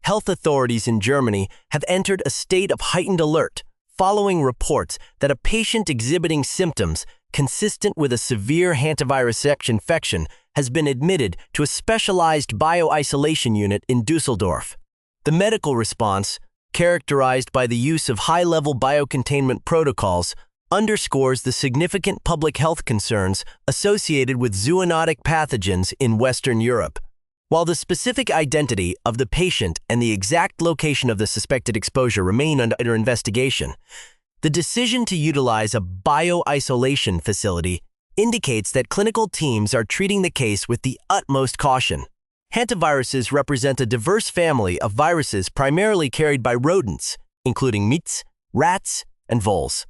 health authorities in Germany have entered a state of heightened alert following reports that a patient exhibiting symptoms consistent with a severe hantavirus infection has been admitted to a specialized bioisolation unit in Düsseldorf. The medical response, characterized by the use of high-level biocontainment protocols, underscores the significant public health concerns associated with zoonotic pathogens in Western Europe. While the specific identity of the patient and the exact location of the suspected exposure remain under investigation, the decision to utilize a bioisolation facility indicates that clinical teams are treating the case with the utmost caution. Hantaviruses represent a diverse family of viruses primarily carried by rodents, including mice, rats, and voles.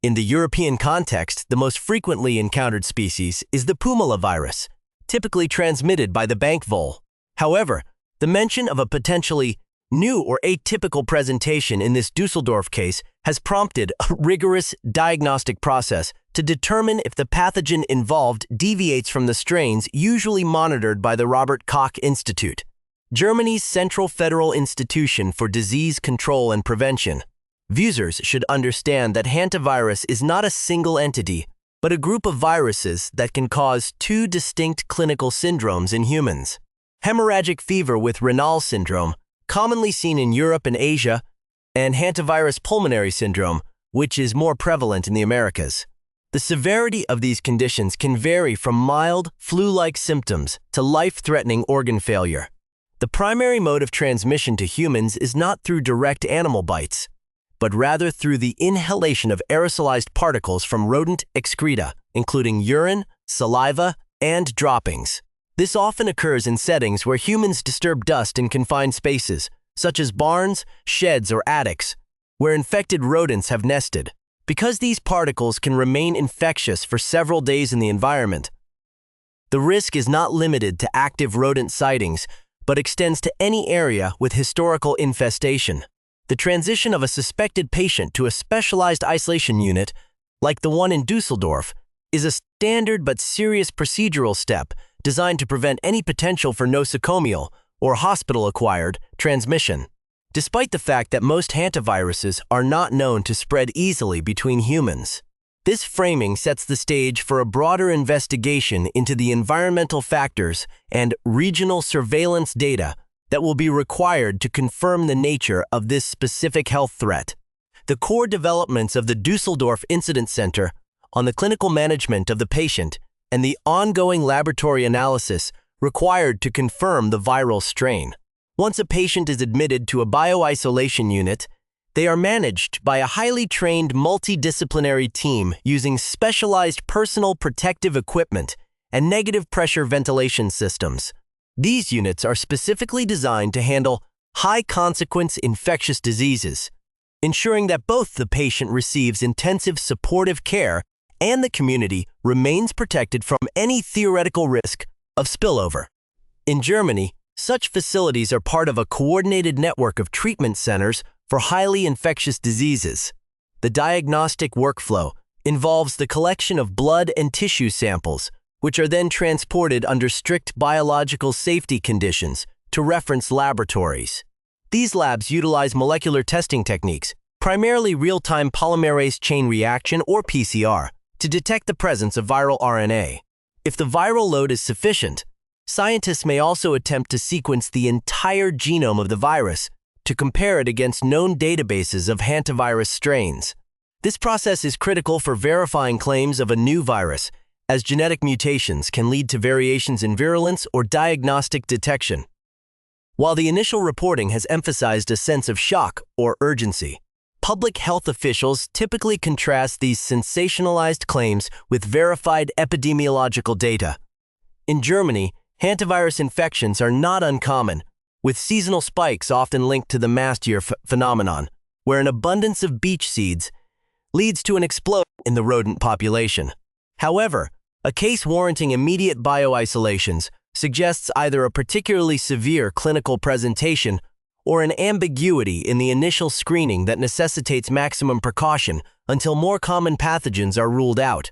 In the European context, the most frequently encountered species is the Pumala virus, typically transmitted by the bank vole. However, the mention of a potentially new or atypical presentation in this Düsseldorf case has prompted a rigorous diagnostic process to determine if the pathogen involved deviates from the strains usually monitored by the Robert Koch Institute, Germany's Central Federal Institution for Disease Control and Prevention. Users should understand that hantavirus is not a single entity, but a group of viruses that can cause two distinct clinical syndromes in humans. Hemorrhagic fever with Raynaud syndrome, commonly seen in Europe and Asia, and hantavirus pulmonary syndrome, which is more prevalent in the Americas. The severity of these conditions can vary from mild, flu-like symptoms to life-threatening organ failure. The primary mode of transmission to humans is not through direct animal bites, but rather through the inhalation of aerosolized particles from rodent excreta, including urine, saliva, and droppings. This often occurs in settings where humans disturb dust in confined spaces, such as barns, sheds, or attics, where infected rodents have nested. Because these particles can remain infectious for several days in the environment, the risk is not limited to active rodent sightings, but extends to any area with historical infestation. The transition of a suspected patient to a specialized isolation unit, like the one in Düsseldorf, is a standard but serious procedural step designed to prevent any potential for nosocomial or hospital-acquired transmission. Despite the fact that most hantaviruses are not known to spread easily between humans, this framing sets the stage for a broader investigation into the environmental factors and regional surveillance data that will be required to confirm the nature of this specific health threat. The core developments of the Düsseldorf Incident Center on the clinical management of the patient and the ongoing laboratory analysis required to confirm the viral strain. Once a patient is admitted to a bioisolation unit, they are managed by a highly trained multidisciplinary team using specialized personal protective equipment and negative pressure ventilation systems. These units are specifically designed to handle high-consequence infectious diseases, ensuring that both the patient receives intensive supportive care and the community remains protected from any theoretical risk of spillover. In Germany, such facilities are part of a coordinated network of treatment centers for highly infectious diseases. The diagnostic workflow involves the collection of blood and tissue samples, which are then transported under strict biological safety conditions to reference laboratories. These labs utilize molecular testing techniques, primarily real-time polymerase chain reaction or PCR, to detect the presence of viral RNA. If the viral load is sufficient, scientists may also attempt to sequence the entire genome of the virus to compare it against known databases of hantavirus strains. This process is critical for verifying claims of a new virus, as genetic mutations can lead to variations in virulence or diagnostic detection. While the initial reporting has emphasized a sense of shock or urgency, public health officials typically contrast these sensationalized claims with verified epidemiological data. In Germany, hantavirus infections are not uncommon, with seasonal spikes often linked to the mast year phenomenon, where an abundance of beech seeds leads to an explosion in the rodent population. However, a case warranting immediate bioisolations suggests either a particularly severe clinical presentation or an ambiguity in the initial screening that necessitates maximum precaution until more common pathogens are ruled out.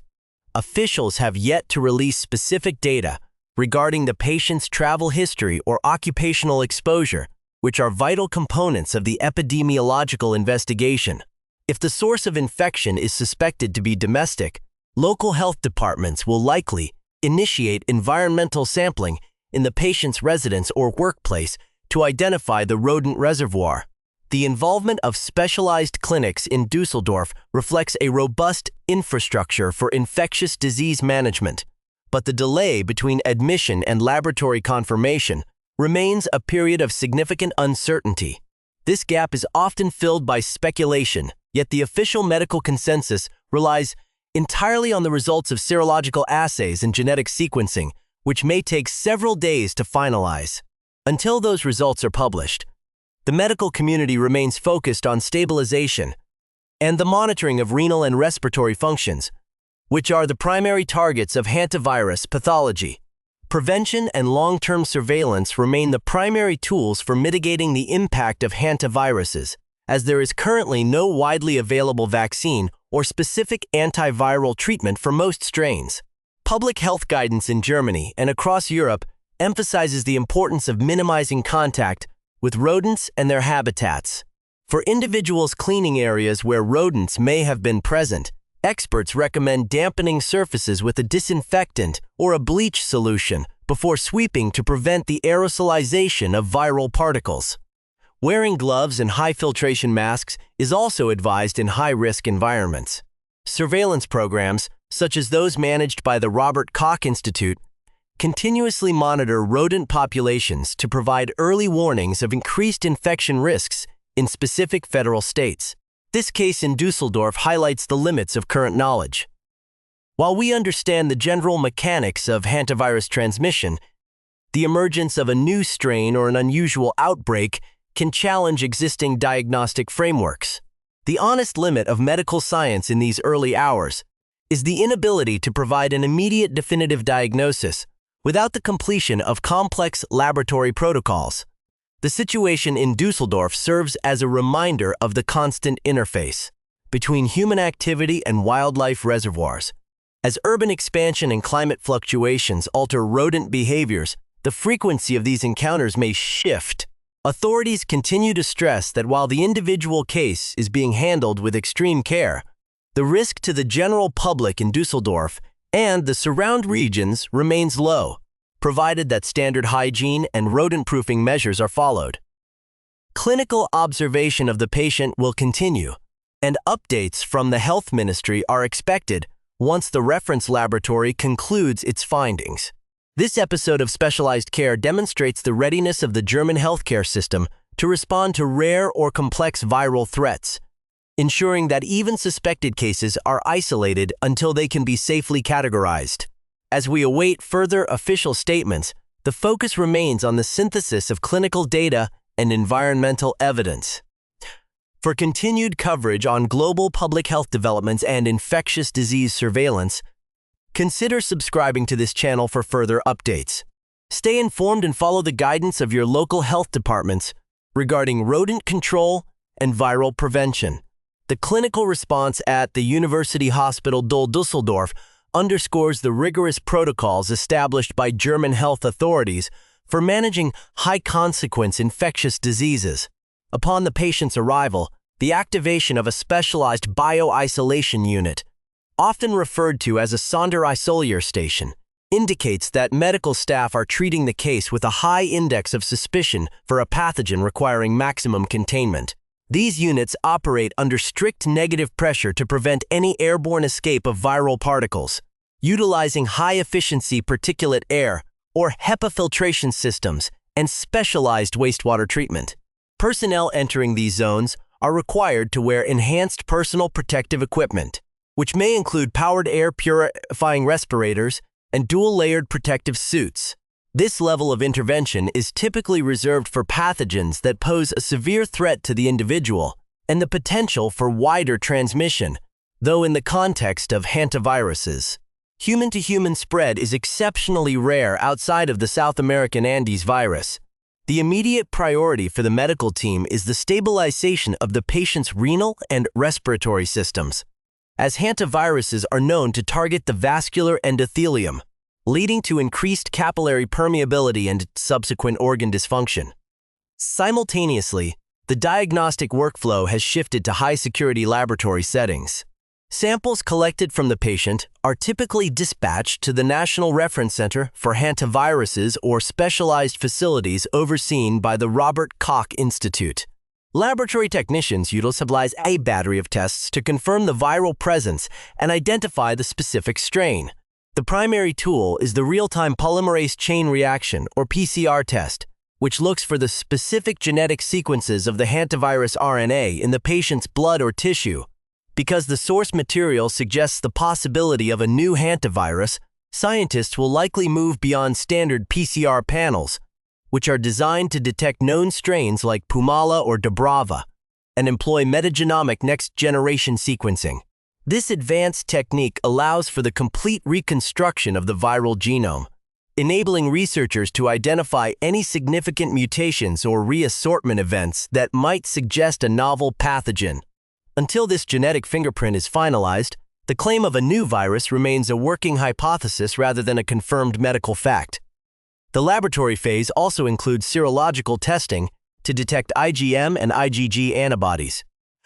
Officials have yet to release specific data regarding the patient's travel history or occupational exposure, which are vital components of the epidemiological investigation. If the source of infection is suspected to be domestic, local health departments will likely initiate environmental sampling in the patient's residence or workplace to identify the rodent reservoir. The involvement of specialized clinics in Düsseldorf reflects a robust infrastructure for infectious disease management, but the delay between admission and laboratory confirmation remains a period of significant uncertainty. This gap is often filled by speculation, yet the official medical consensus relies entirely on the results of serological assays and genetic sequencing, which may take several days to finalize. Until those results are published, the medical community remains focused on stabilization and the monitoring of renal and respiratory functions, which are the primary targets of hantavirus pathology. Prevention and long-term surveillance remain the primary tools for mitigating the impact of hantaviruses, as there is currently no widely available vaccine or specific antiviral treatment for most strains. Public health guidance in Germany and across Europe emphasizes the importance of minimizing contact with rodents and their habitats. For individuals cleaning areas where rodents may have been present, experts recommend dampening surfaces with a disinfectant or a bleach solution before sweeping to prevent the aerosolization of viral particles. Wearing gloves and high-filtration masks is also advised in high-risk environments. Surveillance programs, such as those managed by the Robert Koch Institute, continuously monitor rodent populations to provide early warnings of increased infection risks in specific federal states. This case in Düsseldorf highlights the limits of current knowledge. While we understand the general mechanics of hantavirus transmission, the emergence of a new strain or an unusual outbreak can challenge existing diagnostic frameworks. The honest limit of medical science in these early hours is the inability to provide an immediate definitive diagnosis without the completion of complex laboratory protocols. The situation in Düsseldorf serves as a reminder of the constant interface between human activity and wildlife reservoirs. As urban expansion and climate fluctuations alter rodent behaviors, the frequency of these encounters may shift. Authorities continue to stress that while the individual case is being handled with extreme care, the risk to the general public in Düsseldorf and the surrounding regions remains low, provided that standard hygiene and rodent-proofing measures are followed. Clinical observation of the patient will continue, and updates from the health ministry are expected once the reference laboratory concludes its findings. This episode of Specialized Care demonstrates the readiness of the German healthcare system to respond to rare or complex viral threats, ensuring that even suspected cases are isolated until they can be safely categorized. As we await further official statements, the focus remains on the synthesis of clinical data and environmental evidence. For continued coverage on global public health developments and infectious disease surveillance, consider subscribing to this channel for further updates. Stay informed and follow the guidance of your local health departments regarding rodent control and viral prevention. The clinical response at the University Hospital Düsseldorf underscores the rigorous protocols established by German health authorities for managing high-consequence infectious diseases. Upon the patient's arrival, the activation of a specialized bio-isolation unit, often referred to as a Sonderisolier station, indicates that medical staff are treating the case with a high index of suspicion for a pathogen requiring maximum containment. These units operate under strict negative pressure to prevent any airborne escape of viral particles, utilizing high-efficiency particulate air or HEPA filtration systems and specialized wastewater treatment. Personnel entering these zones are required to wear enhanced personal protective equipment, which may include powered air purifying respirators and dual-layered protective suits. This level of intervention is typically reserved for pathogens that pose a severe threat to the individual and the potential for wider transmission, though in the context of hantaviruses, human-to-human spread is exceptionally rare outside of the South American Andes virus. The immediate priority for the medical team is the stabilization of the patient's renal and respiratory systems, as hantaviruses are known to target the vascular endothelium, leading to increased capillary permeability and subsequent organ dysfunction. Simultaneously, the diagnostic workflow has shifted to high-security laboratory settings. Samples collected from the patient are typically dispatched to the National Reference Center for Hantaviruses or specialized facilities overseen by the Robert Koch Institute. Laboratory technicians utilize a battery of tests to confirm the viral presence and identify the specific strain. The primary tool is the real-time polymerase chain reaction, or PCR test, which looks for the specific genetic sequences of the hantavirus RNA in the patient's blood or tissue. Because the source material suggests the possibility of a new hantavirus, scientists will likely move beyond standard PCR panels, which are designed to detect known strains like Pumala or Dubrava, and employ metagenomic next-generation sequencing. This advanced technique allows for the complete reconstruction of the viral genome, enabling researchers to identify any significant mutations or reassortment events that might suggest a novel pathogen. Until this genetic fingerprint is finalized, the claim of a new virus remains a working hypothesis rather than a confirmed medical fact. The laboratory phase also includes serological testing to detect IgM and IgG antibodies,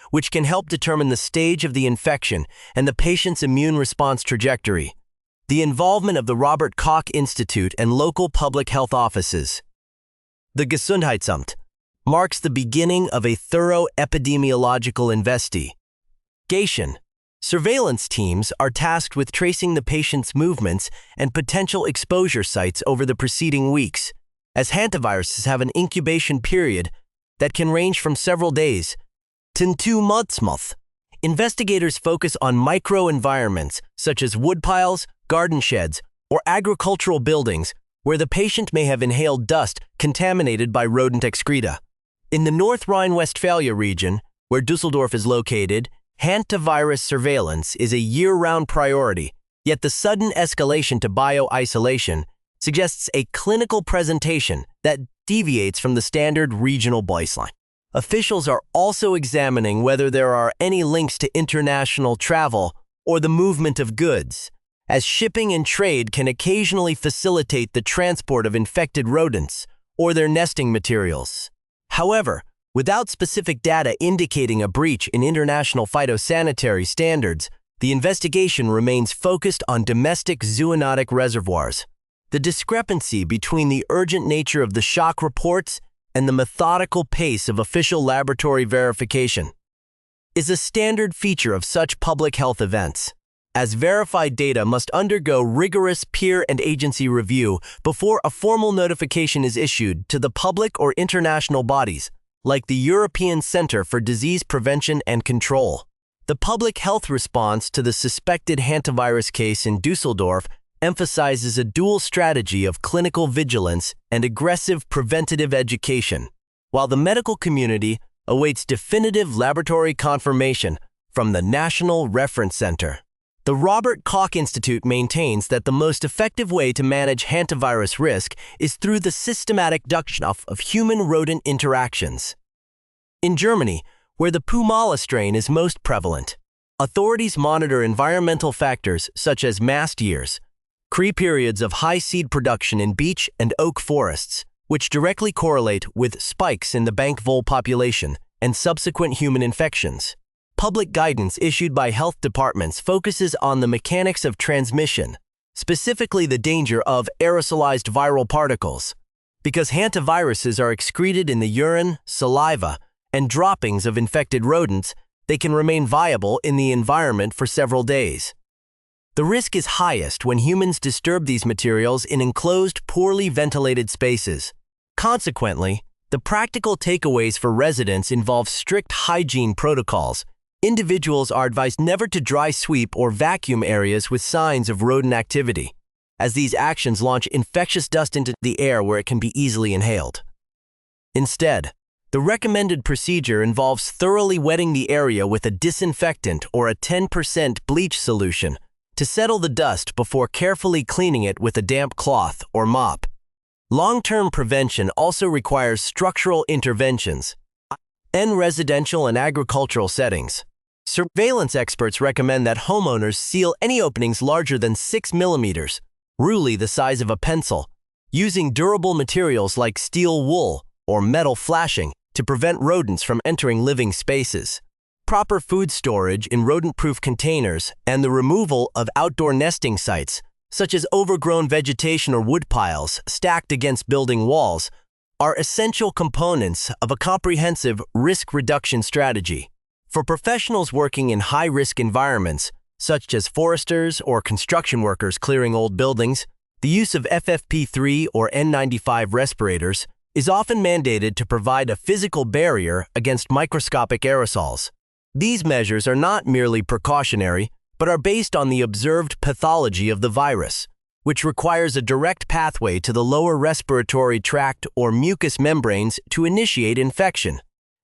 which can help determine the stage of the infection and the patient's immune response trajectory. The involvement of the Robert Koch Institute and local public health offices. The Gesundheitsamt marks the beginning of a thorough epidemiological investigation. Surveillance teams are tasked with tracing the patient's movements and potential exposure sites over the preceding weeks, as hantaviruses have an incubation period that can range from several days to 2 months. Investigators focus on microenvironments such as woodpiles, garden sheds, or agricultural buildings where the patient may have inhaled dust contaminated by rodent excreta. In the North Rhine-Westphalia region, where Düsseldorf is located, hantavirus surveillance is a year-round priority, yet the sudden escalation to bio-isolation suggests a clinical presentation that deviates from the standard regional baseline. Officials are also examining whether there are any links to international travel or the movement of goods, as shipping and trade can occasionally facilitate the transport of infected rodents or their nesting materials. However, without specific data indicating a breach in international phytosanitary standards, the investigation remains focused on domestic zoonotic reservoirs. The discrepancy between the urgent nature of the shock reports and the methodical pace of official laboratory verification is a standard feature of such public health events, as verified data must undergo rigorous peer and agency review before a formal notification is issued to the public or international bodies, like the European Center for Disease Prevention and Control. The public health response to the suspected hantavirus case in Düsseldorf emphasizes a dual strategy of clinical vigilance and aggressive preventative education, while the medical community awaits definitive laboratory confirmation from the National Reference Center. The Robert Koch Institute maintains that the most effective way to manage hantavirus risk is through the systematic reduction of human-rodent interactions. In Germany, where the Pumala strain is most prevalent, authorities monitor environmental factors such as mast years, periods of high seed production in beech and oak forests, which directly correlate with spikes in the bank vole population and subsequent human infections. Public guidance issued by health departments focuses on the mechanics of transmission, specifically the danger of aerosolized viral particles. Because hantaviruses are excreted in the urine, saliva, and droppings of infected rodents, they can remain viable in the environment for several days. The risk is highest when humans disturb these materials in enclosed, poorly ventilated spaces. Consequently, the practical takeaways for residents involve strict hygiene protocols. Individuals are advised never to dry sweep or vacuum areas with signs of rodent activity, as these actions launch infectious dust into the air where it can be easily inhaled. Instead, the recommended procedure involves thoroughly wetting the area with a disinfectant or a 10% bleach solution to settle the dust before carefully cleaning it with a damp cloth or mop. Long-term prevention also requires structural interventions in residential and agricultural settings. Surveillance experts recommend that homeowners seal any openings larger than 6 millimeters, roughly the size of a pencil, using durable materials like steel wool or metal flashing to prevent rodents from entering living spaces. Proper food storage in rodent-proof containers and the removal of outdoor nesting sites, such as overgrown vegetation or wood piles stacked against building walls, are essential components of a comprehensive risk reduction strategy. For professionals working in high-risk environments, such as foresters or construction workers clearing old buildings, the use of FFP3 or N95 respirators is often mandated to provide a physical barrier against microscopic aerosols. These measures are not merely precautionary, but are based on the observed pathology of the virus, which requires a direct pathway to the lower respiratory tract or mucous membranes to initiate infection.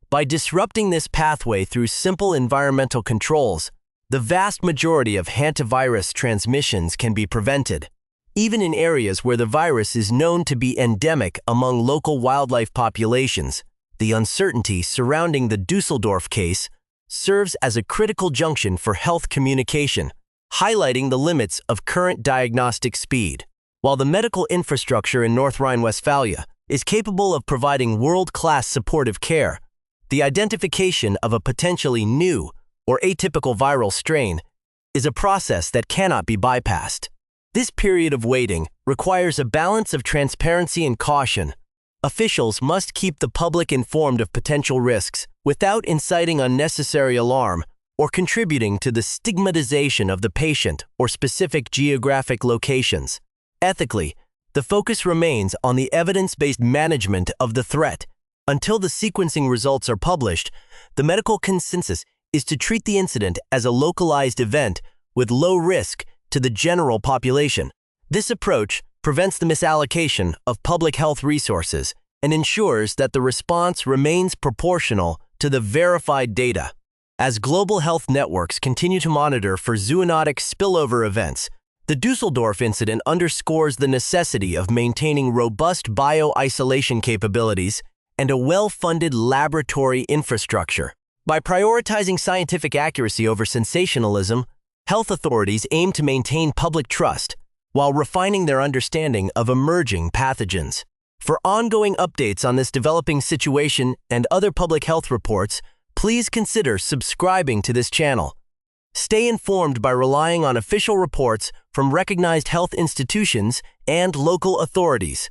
By disrupting this pathway through simple environmental controls, the vast majority of hantavirus transmissions can be prevented. Even in areas where the virus is known to be endemic among local wildlife populations, the uncertainty surrounding the Düsseldorf case serves as a critical junction for health communication, highlighting the limits of current diagnostic speed. While the medical infrastructure in North Rhine-Westphalia is capable of providing world-class supportive care, the identification of a potentially new or atypical viral strain is a process that cannot be bypassed. This period of waiting requires a balance of transparency and caution. Officials must keep the public informed of potential risks without inciting unnecessary alarm or contributing to the stigmatization of the patient or specific geographic locations. Ethically, the focus remains on the evidence-based management of the threat. Until the sequencing results are published, the medical consensus is to treat the incident as a localized event with low risk to the general population. This approach prevents the misallocation of public health resources and ensures that the response remains proportional to the verified data. As global health networks continue to monitor for zoonotic spillover events, the Düsseldorf incident underscores the necessity of maintaining robust bio-isolation capabilities and a well-funded laboratory infrastructure. By prioritizing scientific accuracy over sensationalism, health authorities aim to maintain public trust while refining their understanding of emerging pathogens. For ongoing updates on this developing situation and other public health reports, please consider subscribing to this channel. Stay informed by relying on official reports from recognized health institutions and local authorities.